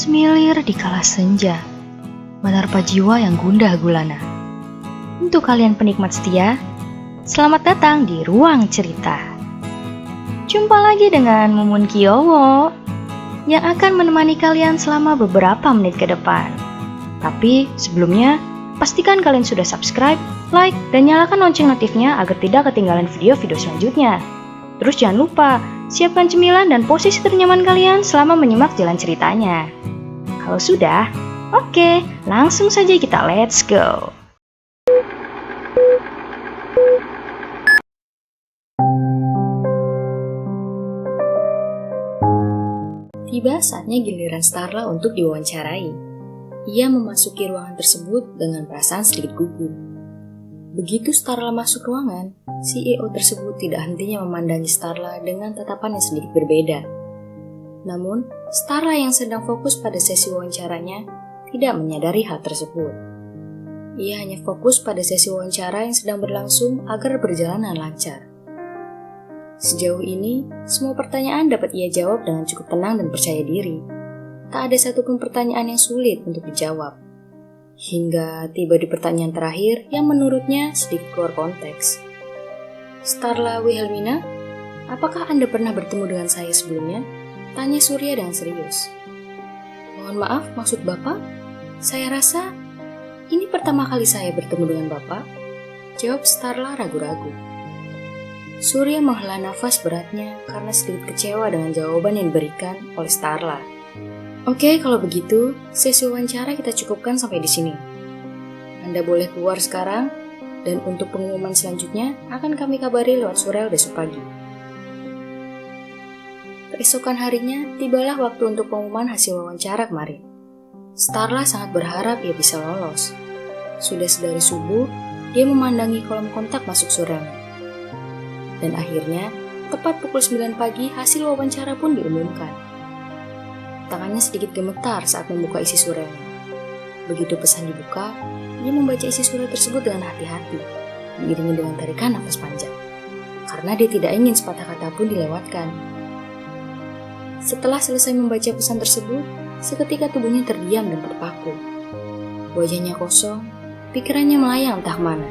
semilir di kala senja, menerpa jiwa yang gundah gulana. Untuk kalian penikmat setia, selamat datang di Ruang Cerita. Jumpa lagi dengan Mumun Kiyowo yang akan menemani kalian selama beberapa menit ke depan. Tapi sebelumnya, pastikan kalian sudah subscribe, like, dan nyalakan lonceng notifnya agar tidak ketinggalan video-video selanjutnya. Terus jangan lupa, siapkan cemilan dan posisi ternyaman kalian selama menyimak jalan ceritanya. Kalau sudah, oke, langsung saja kita let's go. Tiba saatnya giliran Starla untuk diwawancarai. Ia memasuki ruangan tersebut dengan perasaan sedikit gugup. Begitu Starla masuk ruangan, CEO tersebut tidak hentinya memandangi Starla dengan tatapan yang sedikit berbeda. Namun, Starla yang sedang fokus pada sesi wawancaranya tidak menyadari hal tersebut. Ia hanya fokus pada sesi wawancara yang sedang berlangsung agar berjalan dengan lancar. Sejauh ini, semua pertanyaan dapat ia jawab dengan cukup tenang dan percaya diri. Tak ada satupun pertanyaan yang sulit untuk dijawab. Hingga tiba di pertanyaan terakhir yang menurutnya sedikit keluar konteks. Starla Wilhelmina, apakah Anda pernah bertemu dengan saya sebelumnya? Tanya Surya dengan serius. Mohon maaf, maksud Bapak? Saya rasa ini pertama kali saya bertemu dengan Bapak. Jawab Starla ragu-ragu. Surya menghela nafas beratnya karena sedikit kecewa dengan jawaban yang diberikan oleh Starla. Oke, kalau begitu, sesi wawancara kita cukupkan sampai di sini. Anda boleh keluar sekarang, dan untuk pengumuman selanjutnya akan kami kabari lewat surel besok pagi. Keesokan harinya, tibalah waktu untuk pengumuman hasil wawancara kemarin. Starla sangat berharap ia bisa lolos. Sudah sedari subuh, dia memandangi kolom kontak masuk surel. Dan akhirnya, tepat pukul 9 pagi, hasil wawancara pun diumumkan. Tangannya sedikit gemetar saat membuka isi suratnya. Begitu pesan dibuka, dia membaca isi surat tersebut dengan hati-hati, diiringi dengan tarikan nafas panjang. Karena dia tidak ingin sepatah kata pun dilewatkan. Setelah selesai membaca pesan tersebut, seketika tubuhnya terdiam dan terpaku. Wajahnya kosong, pikirannya melayang entah mana.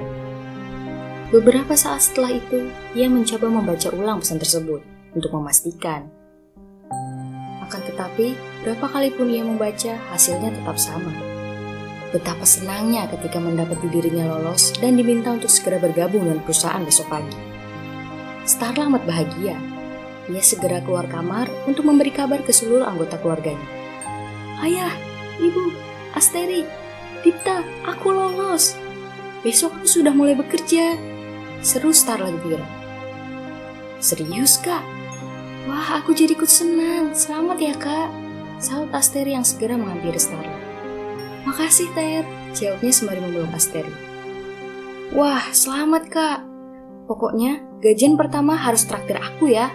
Beberapa saat setelah itu, ia mencoba membaca ulang pesan tersebut untuk memastikan. Akan tetapi, berapa kali pun ia membaca, hasilnya tetap sama. Betapa senangnya ketika mendapati dirinya lolos dan diminta untuk segera bergabung dengan perusahaan besok pagi. Starla amat bahagia. Ia segera keluar kamar untuk memberi kabar ke seluruh anggota keluarganya. Ayah, Ibu, Asteri, Dipta, aku lolos. Besok aku sudah mulai bekerja. Seru Starla gembira. Serius, Kak? Wah, aku jadi ikut senang. Selamat ya, Kak. Sahut Asteri yang segera menghampiri Starla. Makasih, Ter. Jawabnya sembari memeluk Asteri. Wah, selamat, Kak. Pokoknya, gajian pertama harus traktir aku ya.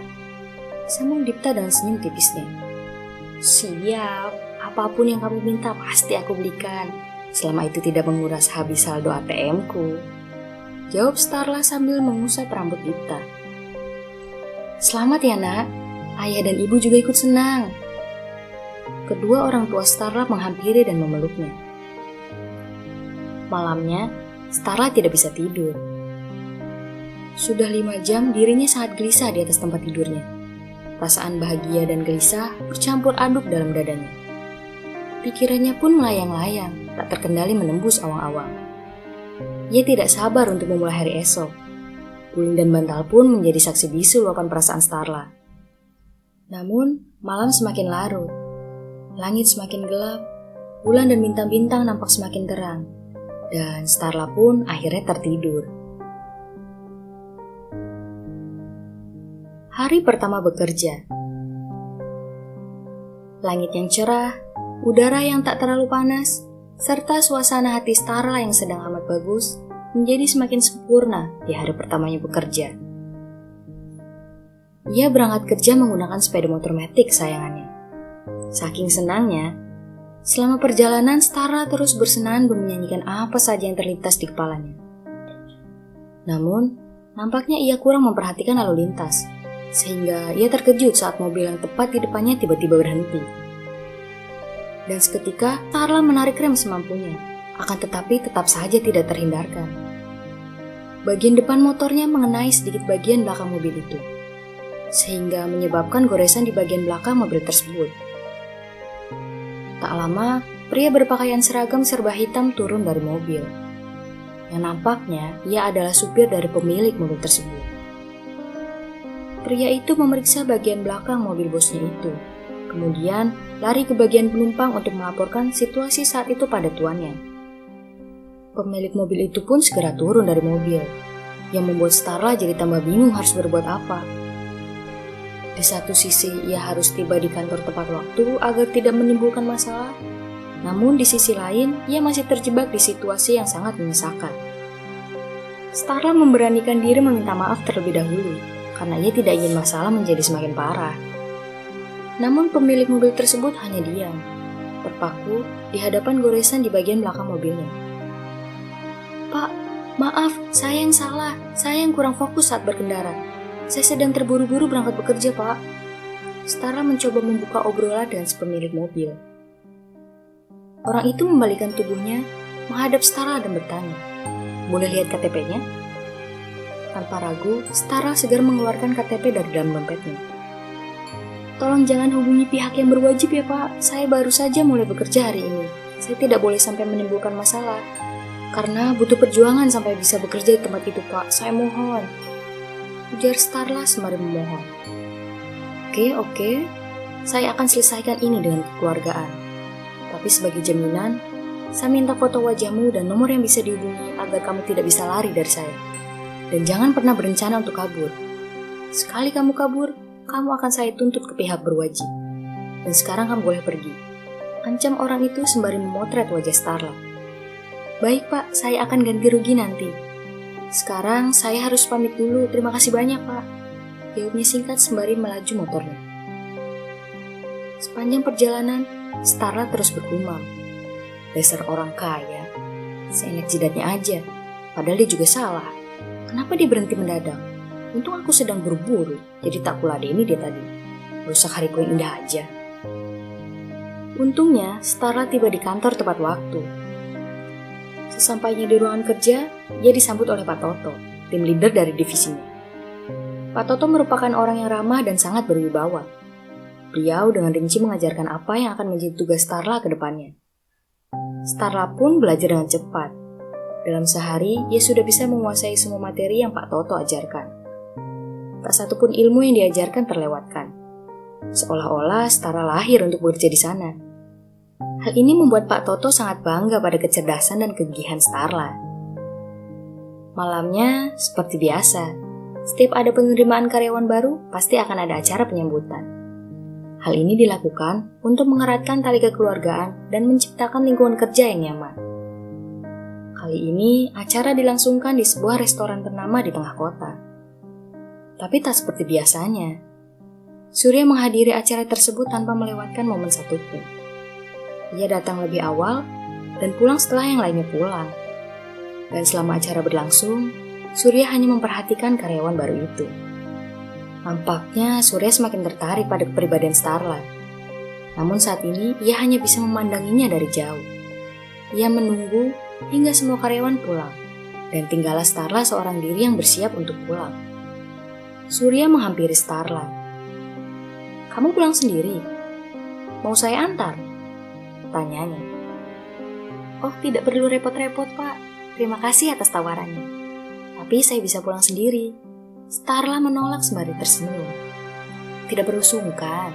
Sambung Dipta dengan senyum tipisnya. Siap. Apapun yang kamu minta pasti aku belikan. Selama itu tidak menguras habis saldo ATM-ku. Jawab Starla sambil mengusap rambut Dipta. Selamat ya nak, ayah dan ibu juga ikut senang. Kedua orang tua Starla menghampiri dan memeluknya. Malamnya, Starla tidak bisa tidur. Sudah 5 jam dirinya sangat gelisah di atas tempat tidurnya. Perasaan bahagia dan gelisah bercampur aduk dalam dadanya. Pikirannya pun melayang-layang, tak terkendali menembus awang-awang. Ia tidak sabar untuk memulai hari esok. Guling dan bantal pun menjadi saksi bisu luapan perasaan Starla. Namun, malam semakin larut. Langit semakin gelap, bulan dan bintang-bintang nampak semakin terang. Dan Starla pun akhirnya tertidur. Hari pertama bekerja. Langit yang cerah, udara yang tak terlalu panas, serta suasana hati Starla yang sedang amat bagus, menjadi semakin sempurna di hari pertamanya bekerja. Ia berangkat kerja menggunakan sepeda motor matic kesayangannya. Saking senangnya, selama perjalanan Starla terus bersenandung menyanyikan apa saja yang terlintas di kepalanya. Namun, nampaknya ia kurang memperhatikan lalu lintas, sehingga ia terkejut saat mobil yang tepat di depannya tiba-tiba berhenti. Dan seketika, Starla menarik rem semampunya. Akan tetapi tetap saja tidak terhindarkan. Bagian depan motornya mengenai sedikit bagian belakang mobil itu, sehingga menyebabkan goresan di bagian belakang mobil tersebut. Tak lama, pria berpakaian seragam serba hitam turun dari mobil. Yang nampaknya ia adalah supir dari pemilik mobil tersebut. Pria itu memeriksa bagian belakang mobil bosnya itu, kemudian lari ke bagian penumpang untuk melaporkan situasi saat itu pada tuannya. Pemilik mobil itu pun segera turun dari mobil, yang membuat Starla jadi tambah bingung harus berbuat apa. Di satu sisi ia harus tiba di kantor tepat waktu agar tidak menimbulkan masalah, namun di sisi lain ia masih terjebak di situasi yang sangat menyesakan. Starla memberanikan diri meminta maaf terlebih dahulu, karena ia tidak ingin masalah menjadi semakin parah. Namun pemilik mobil tersebut hanya diam, terpaku di hadapan goresan di bagian belakang mobilnya. "Pak, maaf, saya yang salah. Saya yang kurang fokus saat berkendara. Saya sedang terburu-buru berangkat bekerja, Pak." Starla mencoba membuka obrolan dengan si pemilik mobil. Orang itu membalikkan tubuhnya, menghadap Starla dan bertanya, "Boleh lihat KTP-nya?" Tanpa ragu, Starla segera mengeluarkan KTP dari dalam dompetnya. "Tolong jangan hubungi pihak yang berwajib ya, Pak. Saya baru saja mulai bekerja hari ini. Saya tidak boleh sampai menimbulkan masalah. Karena butuh perjuangan sampai bisa bekerja di tempat itu, Pak. Saya mohon," ujar Starla sembari memohon. Oke. Saya akan selesaikan ini dengan kekeluargaan. Tapi sebagai jaminan, saya minta foto wajahmu dan nomor yang bisa dihubungi agar kamu tidak bisa lari dari saya. Dan jangan pernah berencana untuk kabur. Sekali kamu kabur, kamu akan saya tuntut ke pihak berwajib. Dan sekarang kamu boleh pergi," ancam orang itu sembari memotret wajah Starla. "Baik, Pak, saya akan ganti rugi nanti. Sekarang saya harus pamit dulu, terima kasih banyak, Pak," jawabnya singkat sembari melaju motornya. Sepanjang perjalanan, Starla terus bergumam, "Dasar orang kaya, seenak jidatnya aja, padahal dia juga salah. Kenapa dia berhenti mendadak? Untung aku sedang buru-buru, jadi tak kuladeni dia tadi. Rusak hariku yang indah aja." Untungnya, Starla tiba di kantor tepat waktu. Sesampainya di ruangan kerja, ia disambut oleh Pak Toto, tim leader dari divisinya. Pak Toto merupakan orang yang ramah dan sangat berwibawa. Beliau dengan rinci mengajarkan apa yang akan menjadi tugas Starla ke depannya. Starla pun belajar dengan cepat. Dalam sehari, ia sudah bisa menguasai semua materi yang Pak Toto ajarkan. Tak satu pun ilmu yang diajarkan terlewatkan. Seolah-olah Starla lahir untuk bekerja di sana. Hal ini membuat Pak Toto sangat bangga pada kecerdasan dan kegigihan Starla. Malamnya, seperti biasa, setiap ada penerimaan karyawan baru, pasti akan ada acara penyambutan. Hal ini dilakukan untuk mengeratkan tali kekeluargaan dan menciptakan lingkungan kerja yang nyaman. Kali ini, acara dilangsungkan di sebuah restoran ternama di tengah kota. Tapi tak seperti biasanya. Surya menghadiri acara tersebut tanpa melewatkan momen satupun. Ia datang lebih awal dan pulang setelah yang lainnya pulang. Dan selama acara berlangsung, Surya hanya memperhatikan karyawan baru itu. Nampaknya Surya semakin tertarik pada kepribadian Starla. Namun saat ini ia hanya bisa memandanginya dari jauh. Ia menunggu hingga semua karyawan pulang, dan tinggallah Starla seorang diri yang bersiap untuk pulang. Surya menghampiri Starla. "Kamu pulang sendiri? Mau saya antar?" tanyanya. "Oh, tidak perlu repot-repot, Pak. Terima kasih atas tawarannya. Tapi saya bisa pulang sendiri." Starla menolak sembari tersenyum. "Tidak perlu sungkan.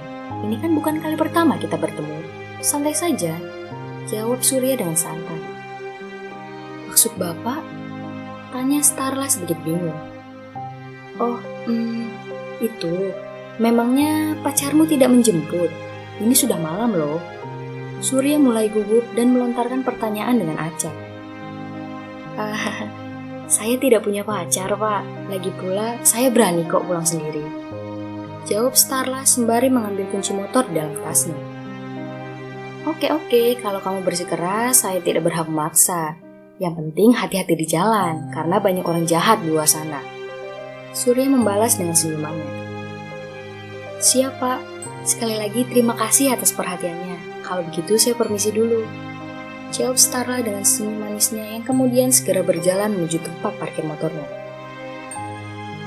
Ini kan bukan kali pertama kita bertemu. Santai saja," jawab Surya dengan santai. "Maksud Bapak?" tanya Starla sedikit bingung. "Oh, itu. Memangnya pacarmu tidak menjemput? Ini sudah malam loh." Surya mulai gugup dan melontarkan pertanyaan dengan acak. Saya tidak punya pacar, Pak. Lagi pula, saya berani kok pulang sendiri," jawab Starla sembari mengambil kunci motor di dalam tasnya. Oke, kalau kamu bersikeras, saya tidak berhak memaksa. Yang penting hati-hati di jalan, karena banyak orang jahat di luar sana." Surya membalas dengan senyumannya. "Siap, Pak. Sekali lagi terima kasih atas perhatiannya. Kalau begitu saya permisi dulu, jawab Starla dengan senyum manisnya yang kemudian segera berjalan menuju tempat parkir motornya.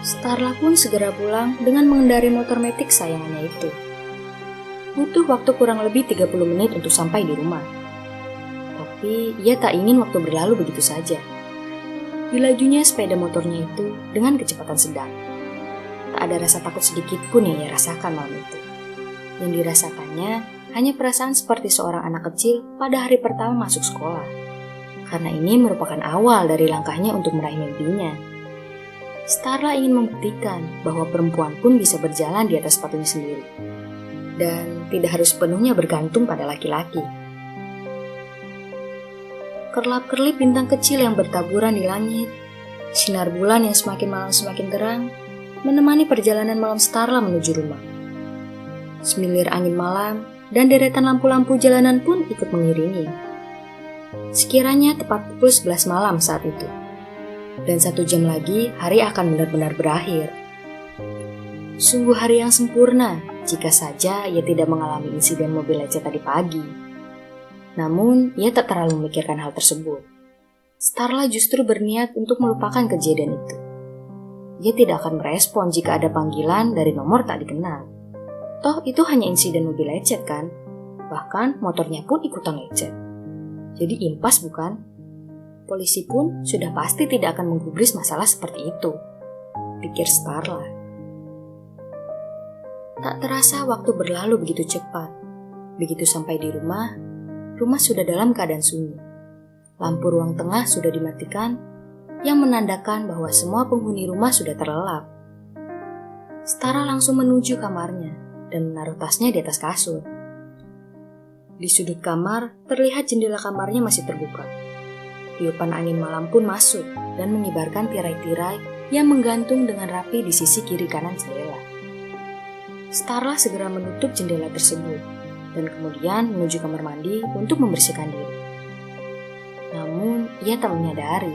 Starla pun segera pulang dengan mengendarai motor metik sayangannya itu. Butuh waktu kurang lebih 30 menit untuk sampai di rumah. Tapi ia tak ingin waktu berlalu begitu saja. Dilajunya sepeda motornya itu dengan kecepatan sedang. Tak ada rasa takut sedikit pun yang ia rasakan malam itu. Yang dirasakannya hanya perasaan seperti seorang anak kecil pada hari pertama masuk sekolah. Karena ini merupakan awal dari langkahnya untuk meraih mimpinya. Starla ingin membuktikan bahwa perempuan pun bisa berjalan di atas sepatunya sendiri. Dan tidak harus sepenuhnya bergantung pada laki-laki. Kerlap-kerlip bintang kecil yang bertaburan di langit, sinar bulan yang semakin malam semakin terang, menemani perjalanan malam Starla menuju rumah. Semilir angin malam dan deretan lampu-lampu jalanan pun ikut mengiringi. Sekiranya tepat pukul 11 malam saat itu. Dan 1 jam lagi hari akan benar-benar berakhir. Sungguh hari yang sempurna jika saja ia tidak mengalami insiden mobil lecet tadi pagi. Namun ia tak terlalu memikirkan hal tersebut. Starla justru berniat untuk melupakan kejadian itu. Ia tidak akan merespon jika ada panggilan dari nomor tak dikenal. Toh itu hanya insiden mobil lecet kan? Bahkan motornya pun ikutan lecet. Jadi impas bukan? Polisi pun sudah pasti tidak akan menggubris masalah seperti itu, pikir Starla. Tak terasa waktu berlalu begitu cepat. Begitu sampai di rumah sudah dalam keadaan sunyi. Lampu ruang tengah sudah dimatikan, yang menandakan bahwa semua penghuni rumah sudah terlelap. Starla langsung menuju kamarnya dan menaruh tasnya di atas kasur. Di sudut kamar, terlihat jendela kamarnya masih terbuka. Tiupan angin malam pun masuk dan mengibarkan tirai-tirai yang menggantung dengan rapi di sisi kiri kanan jendela. Starla segera menutup jendela tersebut dan kemudian menuju kamar mandi untuk membersihkan diri. Namun, ia tak menyadari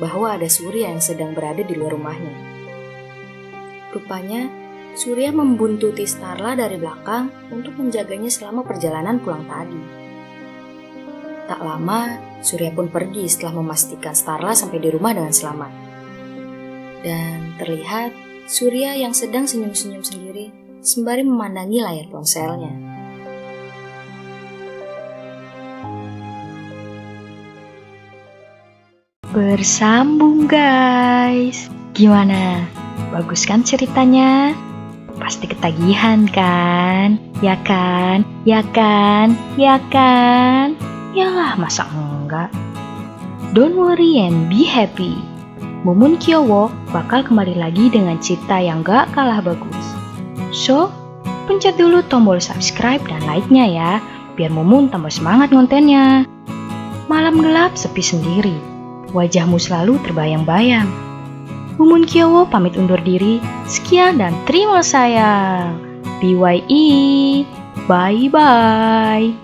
bahwa ada Surya yang sedang berada di luar rumahnya. Rupanya, Surya membuntuti Starla dari belakang untuk menjaganya selama perjalanan pulang tadi. Tak lama, Surya pun pergi setelah memastikan Starla sampai di rumah dengan selamat. Dan terlihat Surya yang sedang senyum-senyum sendiri sembari memandangi layar ponselnya. Bersambung guys. Gimana? Bagus kan ceritanya? Pasti ketagihan kan? Ya kan? Ya kan? Ya kan? Yalah, masa enggak? Don't worry and be happy. Mumun Kyowo bakal kembali lagi dengan cerita yang gak kalah bagus. So, pencet dulu tombol subscribe dan like-nya ya, biar Mumun tambah semangat ngontennya. Malam gelap sepi sendiri, wajahmu selalu terbayang-bayang. Mumun Kyowo pamit undur diri. Sekian dan terima sayang. BYE. Bye-bye.